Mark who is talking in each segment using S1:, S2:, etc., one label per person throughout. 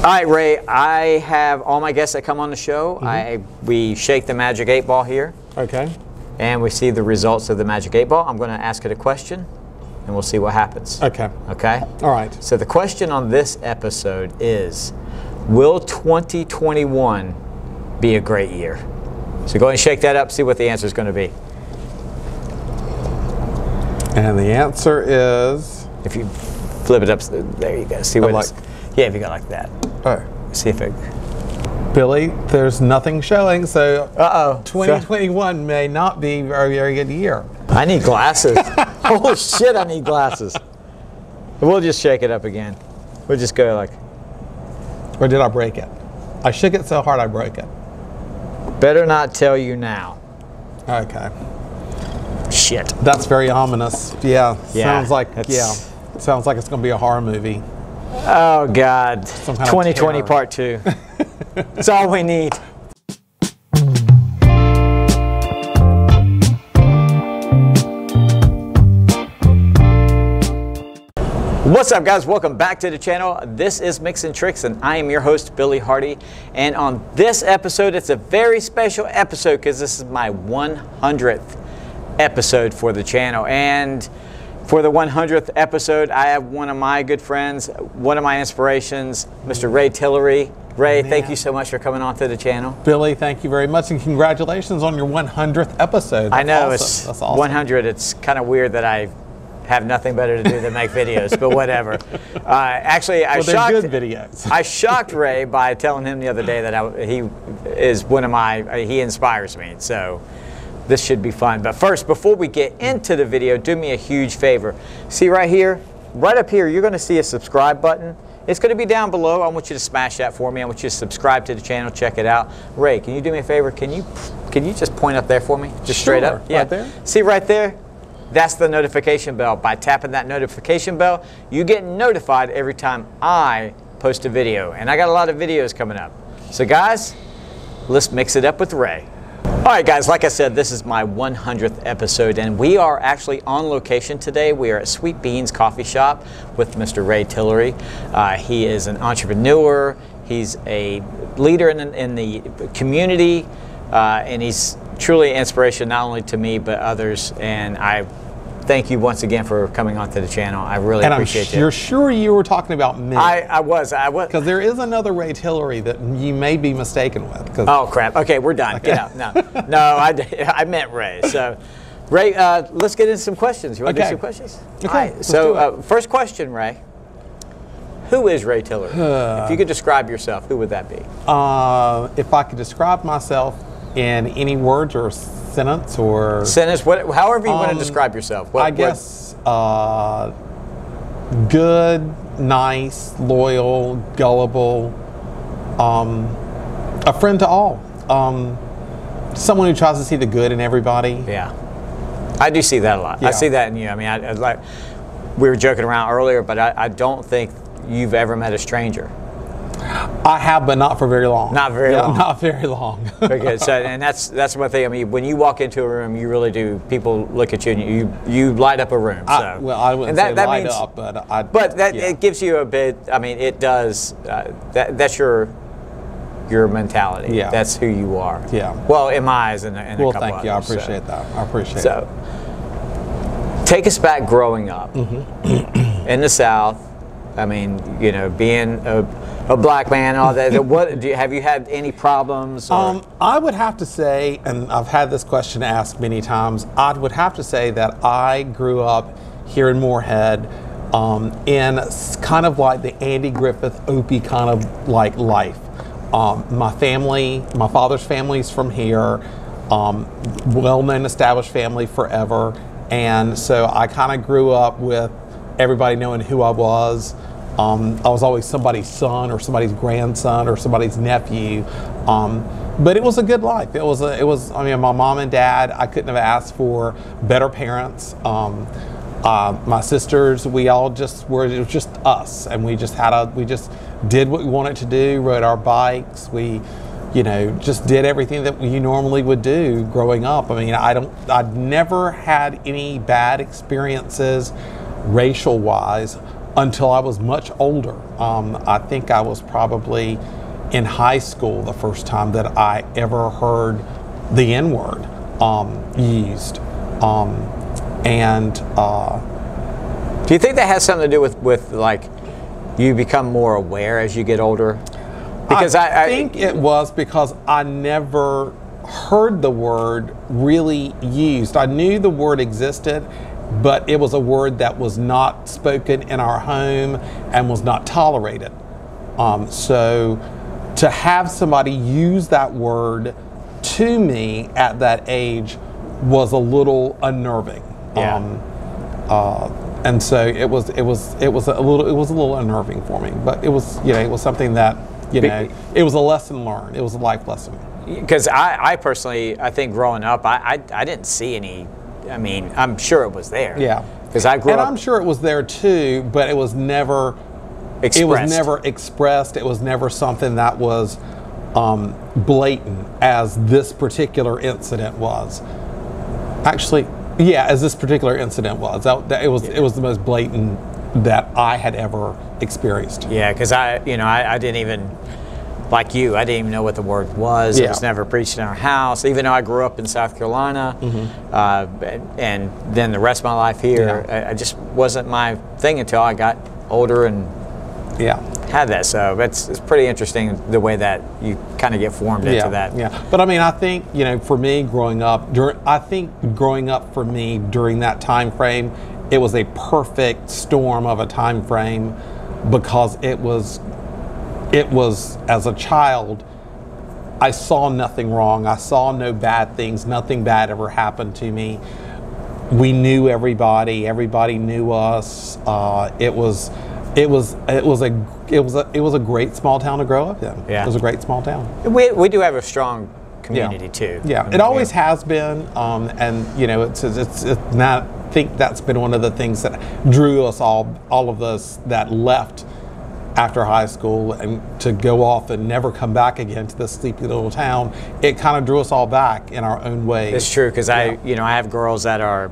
S1: All right, Ray, I have all my guests that come on the show. We shake the magic 8 ball here.
S2: Okay.
S1: And we see the results of the magic 8 ball. I'm going to ask it a question, and we'll see what happens.
S2: Okay.
S1: Okay?
S2: All right.
S1: So the question on this episode is, will 2021 be a great year? So go ahead and shake that up, see what the answer is going to be.
S2: And the answer is...
S1: If you flip it up, there you go. See what it's... Yeah, if you go like that.
S2: Oh.
S1: See if it...
S2: Billy, there's nothing showing, so 2021
S1: so,
S2: may not be a very good year.
S1: I need glasses. Holy shit, I need glasses. We'll just shake it up again. We'll just go like...
S2: Or did I break it? I shook it so hard I broke it.
S1: Better not tell you now.
S2: Okay.
S1: Shit.
S2: That's very ominous. Yeah. Sounds like sounds like it's going to be a horror movie.
S1: Oh God. 2020
S2: terror.
S1: Part 2. That's all we need. What's up, guys? Welcome back to the channel. This is Mix and Tricks, and I am your host, Billy Hardy. And on this episode, it's a very special episode because this is my 100th episode for the channel. And for the 100th episode, I have one of my good friends, one of my inspirations, Mr. Ray Tillery. Ray, thank you so much for coming on to the channel.
S2: Billy, thank you very much, and congratulations on your 100th episode.
S1: I know,
S2: That's awesome.
S1: 100. It's kind of weird that I have nothing better to do than make videos, but whatever. Actually,
S2: they're good videos.
S1: I shocked Ray by telling him the other day that he is one of my, he inspires me. So this should be fun. But first, before we get into the video, do me a huge favor. See right here, right up here, you're going to see a subscribe button. It's going to be down below. I want you to smash that for me. I want you to subscribe to the channel, check it out. Ray, can you do me a favor? Can you just point up there for me? Just straight up?
S2: Yeah. Right there?
S1: See right there? That's the notification bell. By tapping that notification bell, you get notified every time I post a video. And I got a lot of videos coming up. So guys, let's mix it up with Ray. All right, guys, like I said, this is my 100th episode, and we are actually on location today. We are at Sweet Beans Coffee Shop with Mr. Ray Tillery. He is an entrepreneur. He's a leader in the community, and he's truly an inspiration not only to me but others. And I thank you once again for coming onto the channel. I really appreciate it.
S2: You're sure you were talking about me?
S1: I was.
S2: Because there is another Ray Tillery that you may be mistaken with.
S1: Oh crap! Okay, we're done. Okay. Get out. No, I meant Ray. So, Ray, let's get into some questions. You want to do some questions?
S2: Okay.
S1: All right. So, first question, Ray. Who is Ray Tillery? If you could describe yourself, who would that be?
S2: If I could describe myself in any words or sentence or
S1: however you want to describe yourself.
S2: I guess good, nice, loyal, gullible, a friend to all, someone who tries to see the good in everybody.
S1: Yeah, I do see that a lot.
S2: Yeah.
S1: I see that in you. I mean, I like, we were joking around earlier, but I don't think you've ever met a stranger.
S2: I have, but not for very long.
S1: Not very long.
S2: Not very long.
S1: Okay, so and that's one thing. I mean, when you walk into a room, you really do. People look at you and you light up a room. So.
S2: Well, I wouldn't say light up, but
S1: it gives you a bit. I mean, it does. That's your mentality.
S2: Yeah.
S1: That's who you are.
S2: Yeah.
S1: Well, in my eyes, and a couple
S2: thank you.
S1: Others,
S2: I appreciate that. I appreciate it.
S1: So, take us back growing up in the South. I mean, you know, being a black man, all that. Have you had any problems?
S2: I would have to say, and I've had this question asked many times, I would have to say that I grew up here in Moorhead in kind of like the Andy Griffith Opie kind of like life. My father's family's from here, well-known established family forever, and so I kind of grew up with everybody knowing who I was. I was always somebody's son or somebody's grandson or somebody's nephew, but it was a good life. It was. I mean, my mom and dad, I couldn't have asked for better parents. My sisters, it was just us, and we just did what we wanted to do. Rode our bikes. We, just did everything that you normally would do growing up. I mean, I'd never had any bad experiences racial wise until I was much older. I think I was probably in high school the first time that I ever heard the N-word used.
S1: Do you think that has something to do with like you become more aware as you get older? Because
S2: I think it was because I never heard the word really used. I knew the word existed, but it was a word that was not spoken in our home and was not tolerated. So to have somebody use that word to me at that age was a little unnerving.
S1: Yeah.
S2: And so it was a little unnerving for me. But it was, you know, it was something that, you know, it was a lesson learned. It was a life lesson.
S1: Because I personally, I think growing up, I didn't see any. I mean, I'm sure it was there.
S2: Yeah.
S1: Because I grew up.
S2: And I'm sure it was there too, but it was never expressed. It was never expressed. It was never something that was blatant as this particular incident was. Actually, yeah, as this particular incident was. It was the most blatant that I had ever experienced.
S1: Yeah, because I didn't even, like you, I didn't even know what the word was.
S2: Yeah.
S1: It was never preached in our house, even though I grew up in South Carolina, and then the rest of my life here, I just wasn't my thing until I got older and had that. So it's pretty interesting the way that you kind of get formed into that.
S2: Yeah, but I mean, I think, you know, for me growing up, for me during that time frame, it was a perfect storm of a time frame because it was as a child, I saw nothing wrong. I saw no bad things. Nothing bad ever happened to me. We knew everybody. Everybody knew us. It was a great small town to grow up in.
S1: Yeah.
S2: It was a great small town.
S1: We do have a strong community too.
S2: Yeah, it always has been, and you know, it's not. I think that's been one of the things that drew us all of us that left after high school and to go off and never come back again to this sleepy little town. It kind of drew us all back in our own ways.
S1: It's true, because I have girls that are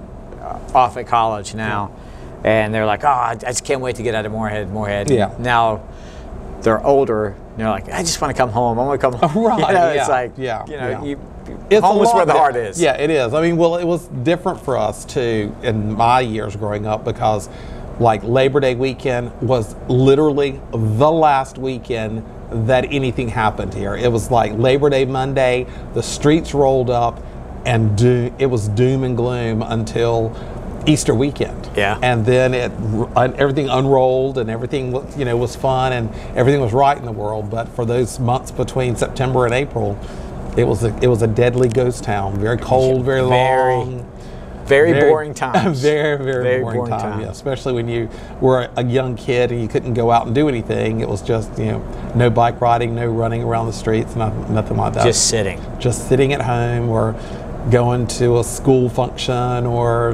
S1: off at college now, and they're like, oh, I just can't wait to get out of Moorhead.
S2: Yeah.
S1: Now they're older, and they're like, I just want to come home. I want to come home.
S2: Right.
S1: You know,
S2: Yeah.
S1: It's like,
S2: It's
S1: home is where the heart is.
S2: Yeah, it is. I mean, well, it was different for us too in my years growing up because, like, Labor Day weekend was literally the last weekend that anything happened here. It was like Labor Day Monday, the streets rolled up, and it was doom and gloom until Easter weekend.
S1: Yeah.
S2: And then everything unrolled and everything, you know, was fun and everything was right in the world. But for those months between September and April, it was a deadly ghost town. Very cold, very long.
S1: Very boring times.
S2: Very boring time. Yeah, especially when you were a young kid and you couldn't go out and do anything. It was just, you know, no bike riding, no running around the streets, nothing like that.
S1: Just sitting. Just
S2: sitting at home or going to a school function or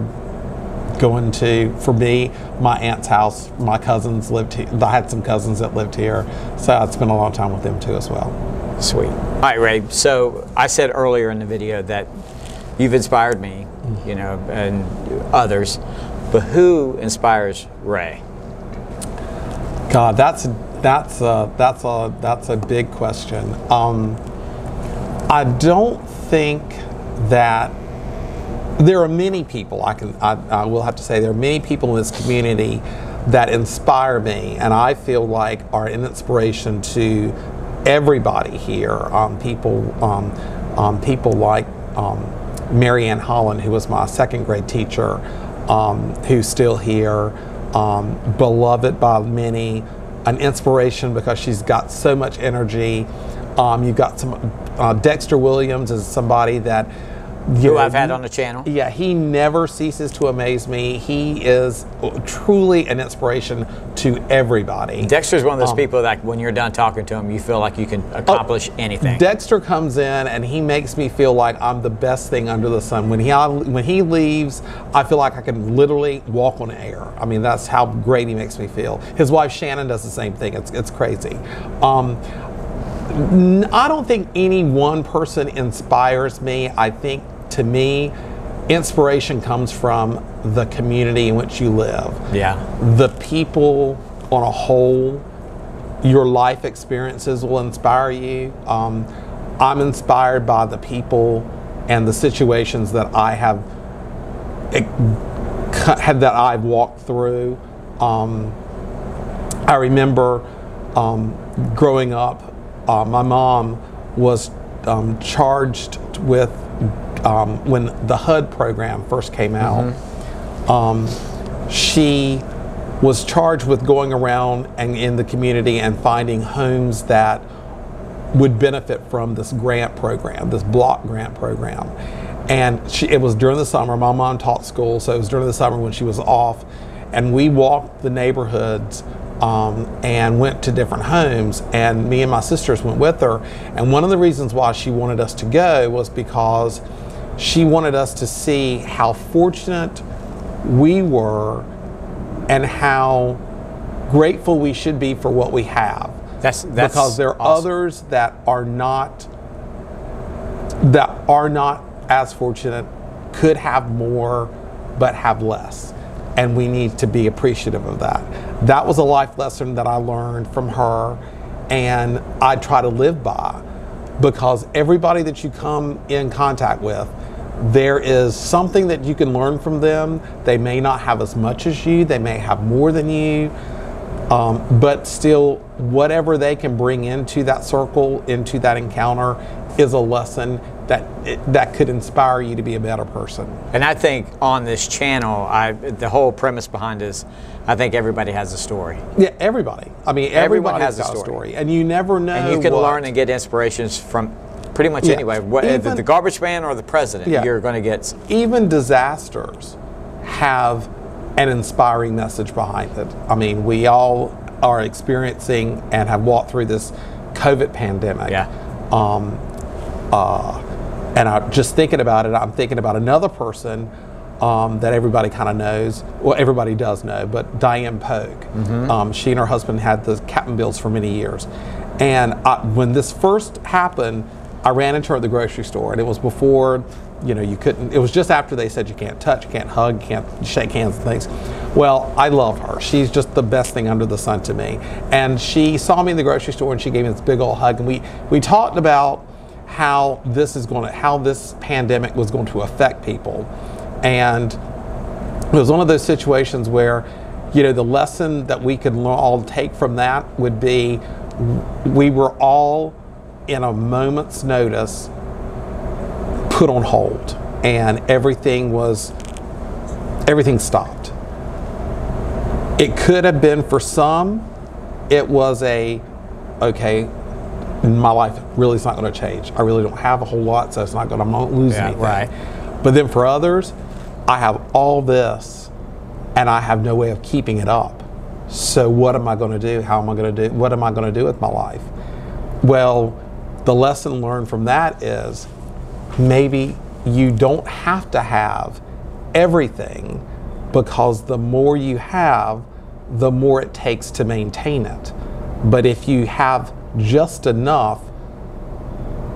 S2: going to, for me, my aunt's house. My cousins lived here. I had some cousins that lived here, so I'd spent a lot of time with them too as well.
S1: Sweet. All right, Ray. So I said earlier in the video that you've inspired me, you know, and others, but who inspires Ray?
S2: God, that's a big question. I don't think that there are many people. I will have to say there are many people in this community that inspire me, and I feel like are an inspiration to everybody here. People like Mary Ann Holland, who was my second grade teacher, who's still here, beloved by many, an inspiration because she's got so much energy. You've got some Dexter Williams is somebody that
S1: who I've had on the channel.
S2: Yeah, he never ceases to amaze me. He is truly an inspiration to everybody.
S1: Dexter's one of those people that when you're done talking to him, you feel like you can accomplish anything.
S2: Dexter comes in and he makes me feel like I'm the best thing under the sun. When he leaves, I feel like I can literally walk on air. I mean, that's how great he makes me feel. His wife Shannon does the same thing. It's crazy. I don't think any one person inspires me. I think, to me, inspiration comes from the community in which you live.
S1: Yeah.
S2: The people on a whole, your life experiences will inspire you. I'm inspired by the people and the situations that I have that I've walked through. I remember growing up, my mom was charged with when the HUD program first came out. She was charged with going around and in the community and finding homes that would benefit from this grant program, this block grant program. And it was during the summer. My mom taught school, so it was during the summer when she was off. And we walked the neighborhoods and went to different homes, and me and my sisters went with her. And one of the reasons why she wanted us to go was because she wanted us to see how fortunate we were and how grateful we should be for what we have.
S1: That's
S2: because there are
S1: awesome.
S2: others that are not as fortunate, could have more, but have less. And we need to be appreciative of that. That was a life lesson that I learned from her, and I try to live by, because everybody that you come in contact with, there is something that you can learn from them. They may not have as much as you, they may have more than you, but still, whatever they can bring into that circle, into that encounter, is a lesson that could inspire you to be a better person.
S1: And I think on this channel, the whole premise behind this, I think everybody has a story.
S2: Yeah, everybody. I mean,
S1: Everyone
S2: everybody
S1: has
S2: got
S1: a story.
S2: and you never know.
S1: And you can learn and get inspirations from pretty much anyway.
S2: Even
S1: The garbage man or the president, you're going to get.
S2: Even disasters have an inspiring message behind it. I mean, we all are experiencing and have walked through this COVID pandemic.
S1: Yeah.
S2: And I'm just thinking about it, I'm thinking about another person that everybody kind of knows, well, everybody does know, but Diane Pogue. She and her husband had the Captain Bills for many years. And when this first happened, I ran into her at the grocery store, and it was before, you couldn't, it was just after they said you can't touch, you can't hug, you can't shake hands and things. Well, I love her. She's just the best thing under the sun to me. And she saw me in the grocery store, and she gave me this big old hug, and we talked about how this pandemic was going to affect people. And it was one of those situations where, the lesson that we could all take from that would be, we were all in a moment's notice put on hold, and everything stopped. It could have been, for some, it was okay, my life really is not going to change. I really don't have a whole lot, so I'm not losing anything.
S1: Right.
S2: But then for others, I have all this, and I have no way of keeping it up. So what am I going to do? How am I going to do? What am I going to do with my life? Well, the lesson learned from that is maybe you don't have to have everything, because the more you have, the more it takes to maintain it. But if you have just enough,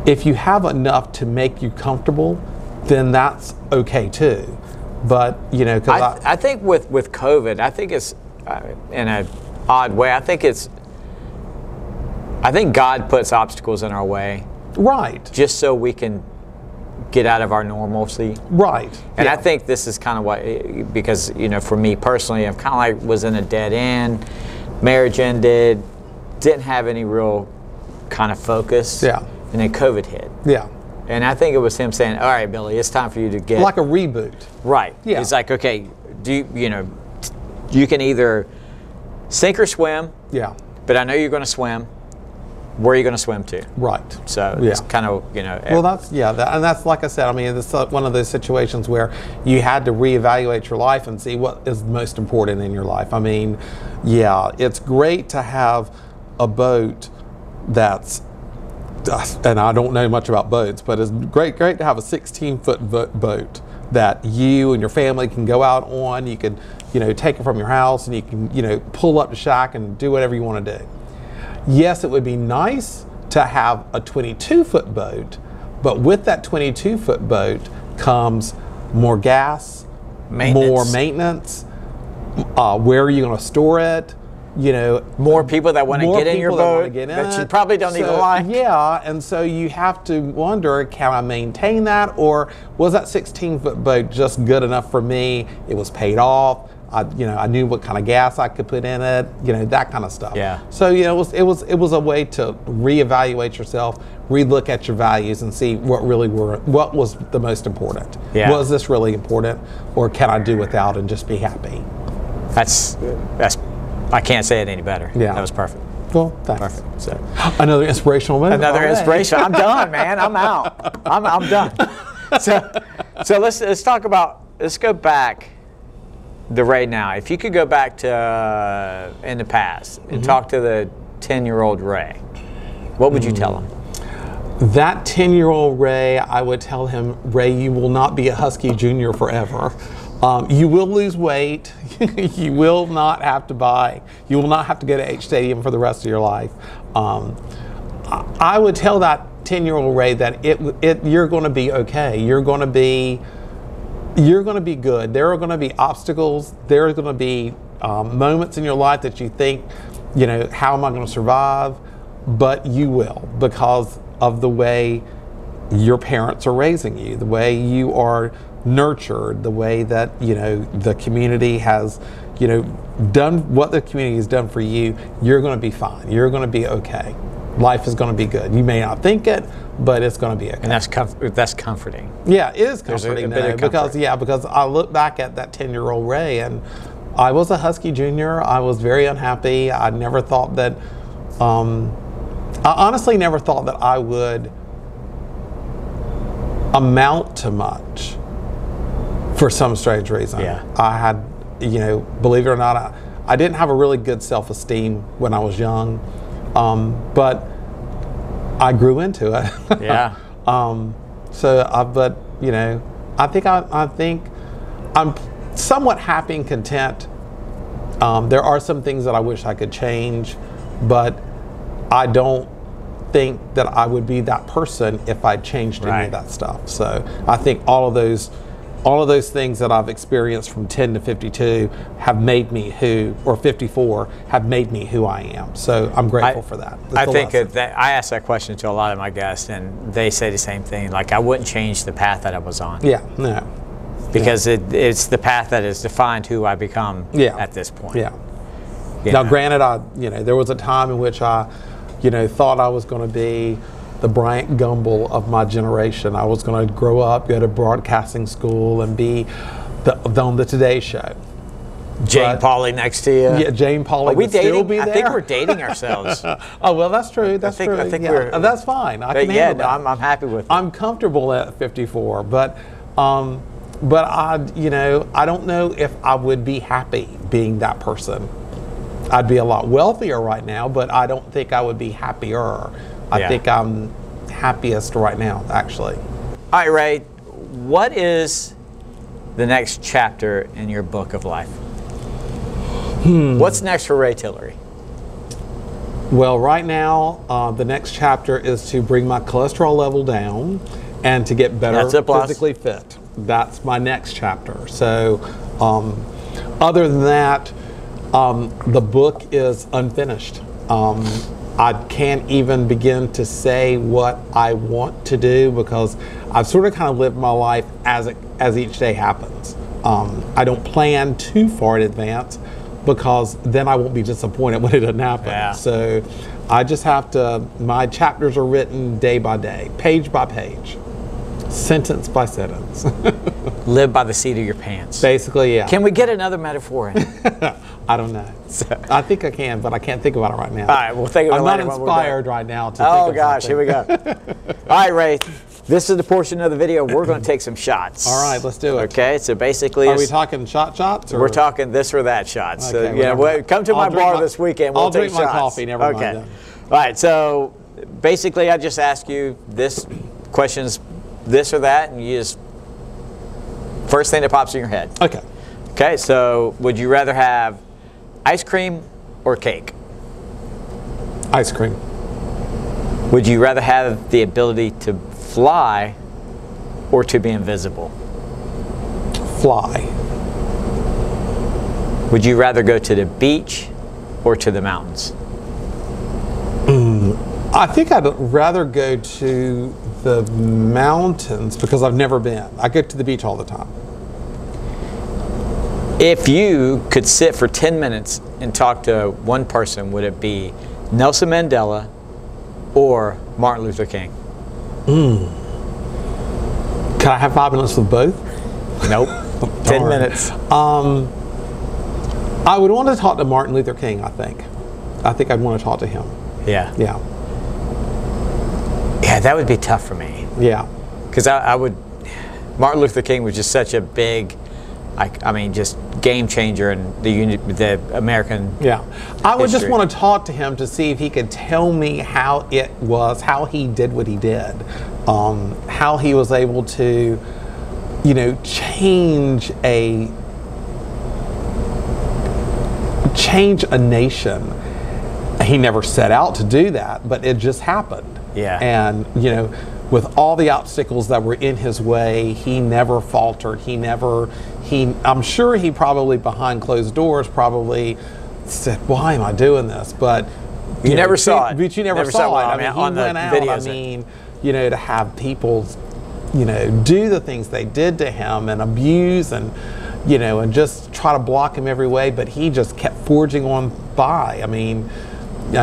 S2: if you have enough to make you comfortable, then that's okay too. But because
S1: I think with COVID, I think it's in an odd way. I think God puts obstacles in our way,
S2: right,
S1: just so we can get out of our normalcy.
S2: Right.
S1: And I think this is kind of what, because for me personally, I'm kind of like was in a dead end. Marriage ended. Didn't have any real kind of focus. Yeah. And then COVID hit.
S2: Yeah.
S1: And I think it was him saying, all right, Billy, it's time for you to get.
S2: Like a reboot.
S1: Right.
S2: Yeah.
S1: It's like, okay, you can either sink or swim.
S2: Yeah.
S1: But I know you're going to swim. Where are you going to swim to?
S2: Right.
S1: So it's kind of,
S2: Well, and that's like I said, I mean, it's one of those situations where you had to reevaluate your life and see what is most important in your life. I mean, it's great to have a boat that's, and I don't know much about boats, but it's great to have a 16-foot boat that you and your family can go out on. You can, take it from your house, and you can, pull up the shack and do whatever you want to do. Yes, it would be nice to have a 22-foot boat, but with that 22-foot boat comes more gas, more maintenance. Where are you going to store it? You know,
S1: more people that want to get in your boat that you probably don't even like.
S2: Yeah, and so you have to wonder, can I maintain that, or was that 16-foot boat just good enough for me? It was paid off. I knew what kind of gas I could put in it. You know, that kind of stuff.
S1: Yeah.
S2: So it was a way to reevaluate yourself, relook at your values, and see what was the most important.
S1: Yeah.
S2: Was this really important, or can I do without and just be happy?
S1: That's. I can't say it any better.
S2: Yeah.
S1: That was perfect.
S2: Well, thanks.
S1: Perfect. So,
S2: another inspirational moment.
S1: Another inspiration. I'm done, man. I'm out. I'm done. So let's talk about. Let's go back. The Ray now. If you could go back to in the past and talk to the 10-year-old Ray, what would you tell him?
S2: That 10-year-old Ray, I would tell him, Ray, you will not be a Husky Junior forever. You will lose weight. You will not have to go to H Stadium for the rest of your life. I would tell that 10-year-old Ray that you're going to be okay. You're going to be good. There are going to be obstacles. There are going to be moments in your life that you think, how am I going to survive? But you will, because of the way your parents are raising you, the way you are nurtured, the way that the community has done what the community has done for you. You're going to be fine. You're going to be okay. Life is going to be good. You may not think it, but it's going to be okay.
S1: And that's comforting.
S2: Yeah, it is comforting because I look back at that 10-year-old Ray, and I was a Husky Junior. I was very unhappy. I never thought that. I honestly never thought that I would amount to much. For some strange reason, I had, believe it or not, I didn't have a really good self-esteem when I was young, but I grew into it.
S1: Yeah.
S2: I think I'm somewhat happy and content. There are some things that I wish I could change, but I don't think that I would be that person if I changed any of that stuff. So I think all of those things that I've experienced from 10 to 52 have made me 54 have made me who I am. So I'm grateful for that.
S1: I think that I ask that question to a lot of my guests, and they say the same thing. Like, I wouldn't change the path that I was on.
S2: Yeah, no.
S1: Because it's the path that has defined who I become at this point.
S2: Yeah. Now, granted, there was a time in which I, thought I was going to be the Bryant Gumbel of my generation. I was going to grow up, go to broadcasting school, and be on the Today Show.
S1: Jane Pauley next to you.
S2: Yeah, Jane Pauley would still be there.
S1: I think we're dating ourselves.
S2: Oh, well, that's true. That's true. I think that's fine. I can handle that.
S1: I'm happy with it.
S2: I'm comfortable at 54, but I don't know if I would be happy being that person. I'd be a lot wealthier right now, but I don't think I would be happier. I think I'm happiest right now, actually.
S1: All right, Ray, what is the next chapter in your book of life? What's next for Ray Tillery?
S2: Well, right now, the next chapter is to bring my cholesterol level down and to get better physically fit. That's my next chapter. So, other than that, the book is unfinished. I can't even begin to say what I want to do because I've sort of kind of lived my life as each day happens. I don't plan too far in advance because then I won't be disappointed when it doesn't happen.
S1: Yeah.
S2: So I just have to, my chapters are written day by day, page by page, sentence by sentence.
S1: Live by the seat of your pants.
S2: Basically, yeah.
S1: Can we get another metaphor in?
S2: I don't know. I think I can, but I can't think about it right now.
S1: All right, we'll think about it later.
S2: I'm not inspired right now to
S1: Oh,
S2: think of
S1: gosh,
S2: something.
S1: here we go. All right, Ray, this is the portion of the video we're going to take some shots.
S2: All right, let's do it.
S1: Okay, so basically...
S2: Are we talking shots? Or?
S1: We're talking this or that shots.
S2: Okay,
S1: so, come to my bar this weekend. We'll take shots.
S2: I'll drink my coffee, never mind.
S1: Okay. All right, so basically I just ask you this questions, this or that, and you just... First thing that pops in your head.
S2: Okay.
S1: Okay, so would you rather have ice cream or cake?
S2: Ice cream.
S1: Would you rather have the ability to fly or to be invisible?
S2: Fly.
S1: Would you rather go to the beach or to the mountains?
S2: I think I'd rather go to the mountains because I've never been. I go to the beach all the time.
S1: If you could sit for 10 minutes and talk to one person, would it be Nelson Mandela or Martin Luther King?
S2: Can I have 5 minutes with both?
S1: Nope. 10 minutes.
S2: I would want to talk to Martin Luther King, I think. I think I'd want to talk to him.
S1: Yeah.
S2: Yeah.
S1: Yeah, that would be tough for me.
S2: Yeah.
S1: Because I would, Martin Luther King was just such a big, I mean, just game changer in the American.
S2: Yeah. I would
S1: history.
S2: just want to talk to him to see if he could tell me how it was, how he did what he did, how he was able to, you know, change a nation. He never set out to do that, but it just happened.
S1: Yeah.
S2: And, you know, with all the obstacles that were in his way, he never faltered. I'm sure he probably behind closed doors probably said, why am I doing this? But
S1: you never saw it.
S2: But you never saw it.
S1: I mean, on the videos.
S2: I mean, you know, to have people, you know, do the things they did to him and abuse and, you know, and just try to block him every way, but he just kept forging on by. I mean,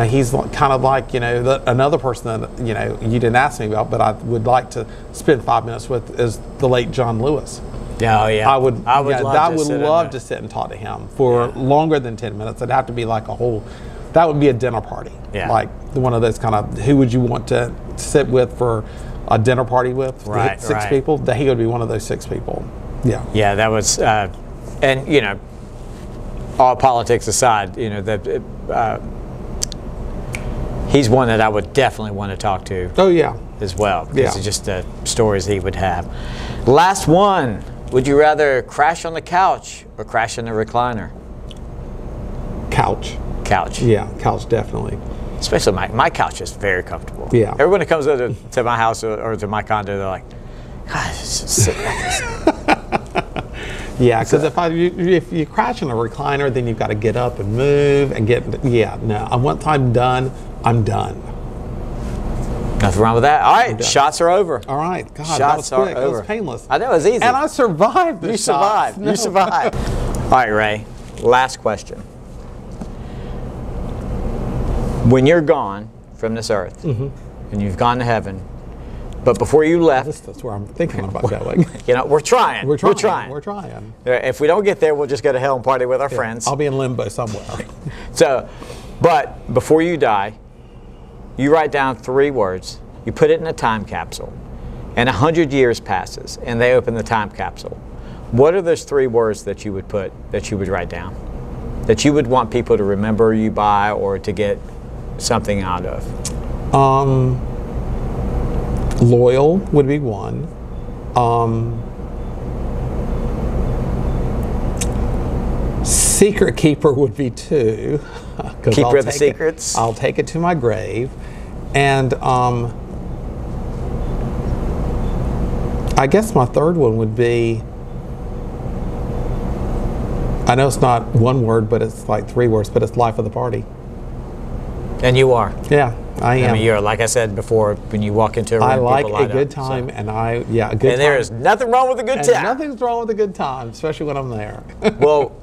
S2: he's kind of like, you know, another person that, you know, you didn't ask me about, but I would like to spend 5 minutes with is the late John Lewis.
S1: Oh, yeah.
S2: I would love
S1: to
S2: sit and talk to him for longer than 10 minutes. It'd have to be like that would be a dinner party.
S1: Yeah.
S2: Like one of those kind of, who would you want to sit with for a dinner party with?
S1: Right,
S2: six people? He would be one of those 6 people. Yeah.
S1: Yeah, that was, and, you know, all politics aside, you know, he's one that I would definitely want to talk to.
S2: Oh, yeah.
S1: As well, because of just the stories he would have. Last one. Would you rather crash on the couch or crash in the recliner?
S2: Couch.
S1: Couch.
S2: Yeah, couch definitely.
S1: Especially my couch is very comfortable.
S2: Yeah.
S1: Everyone that comes over to my house or to my condo, they're like, God, it's just sit back.
S2: Yeah, because if you crash in a recliner, then you've got to get up and move and once I'm done, I'm done.
S1: Nothing wrong with that. All right, shots are over.
S2: All right, God,
S1: shots
S2: that was quick.
S1: are over.
S2: That was painless.
S1: I know, it was easy.
S2: And I survived the shots.
S1: You survived. All right, Ray, last question. When you're gone from this earth, and you've gone to heaven, but before you left...
S2: That's where I'm thinking about going.
S1: You know, we're trying.
S2: We're trying.
S1: If we don't get there, we'll just go to hell and party with our friends.
S2: I'll be in limbo somewhere.
S1: So, but before you die, you write down 3 words, you put it in a time capsule, and 100 years passes, and they open the time capsule. What are those 3 words that you would put, that you would write down, that you would want people to remember you by or to get something out of?
S2: Loyal would be 1. Secret keeper would be 2.
S1: Keeper of the secrets.
S2: I'll take it to my grave. And I guess my 3rd one would be, I know it's not 1 word, but it's like 3 words, but it's life of the party.
S1: And you are.
S2: Yeah, I am.
S1: I mean, you're, like I said before, when you walk into a room,
S2: I like
S1: people
S2: a good
S1: up,
S2: time,
S1: so.
S2: and a good time.
S1: And there is nothing wrong with a good time.
S2: Nothing's wrong with a good time, especially when I'm there.
S1: Well,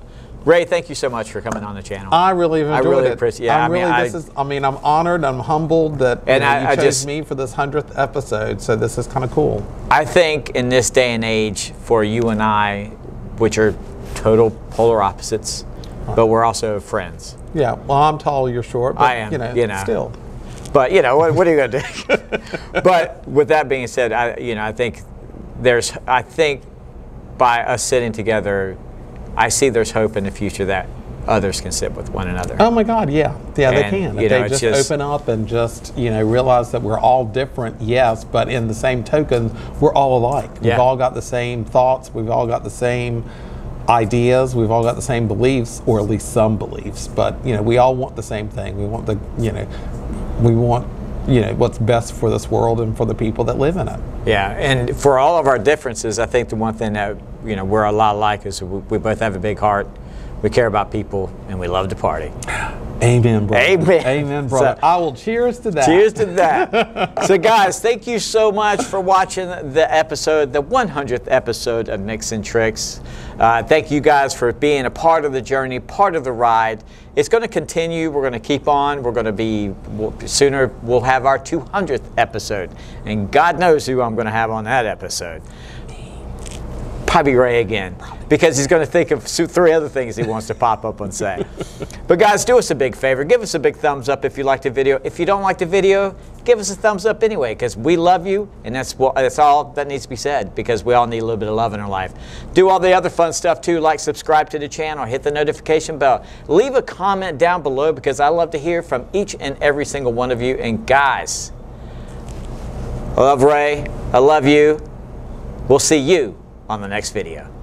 S1: Ray, thank you so much for coming on the channel.
S2: I really enjoyed it.
S1: I really appreciate it. Yeah,
S2: I'm honored, I'm humbled that you chose me for this 100th episode, so this is kind of cool.
S1: I think in this day and age, for you and I, which are total polar opposites, but we're also friends.
S2: Yeah, well, I'm tall, you're short, but
S1: I am, you know.
S2: Still.
S1: But, you know, what are you going to do? But with that being said, I think by us sitting together, I see there's hope in the future that others can sit with one another.
S2: Oh my God, yeah, they can. If they just open up and just realize that we're all different, yes, but in the same token, we're all alike. We've all got the same thoughts. We've all got the same ideas. We've all got the same beliefs, or at least some beliefs. But we all want the same thing. We want what's best for this world and for the people that live in it.
S1: Yeah, and for all of our differences, I think the one thing that you know, we're a lot alike. Is we both have a big heart. We care about people, and we love to party.
S2: Amen, brother.
S1: Amen.
S2: Amen, brother.
S1: So,
S2: I will cheers to that.
S1: Cheers to that. So, guys, thank you so much for watching the episode, the 100th episode of Mix and Tricks. Thank you guys for being a part of the journey, part of the ride. It's going to continue. We're going to keep on. We're going to be, sooner we'll have our 200th episode. And God knows who I'm going to have on that episode. Probably Ray again, because he's going to think of 3 other things he wants to pop up and say. But guys, do us a big favor. Give us a big thumbs up if you liked the video. If you don't like the video, give us a thumbs up anyway, because we love you, and that's all that needs to be said, because we all need a little bit of love in our life. Do all the other fun stuff too, like subscribe to the channel, hit the notification bell. Leave a comment down below, because I love to hear from each and every single one of you. And guys, I love Ray. I love you. We'll see you on the next video.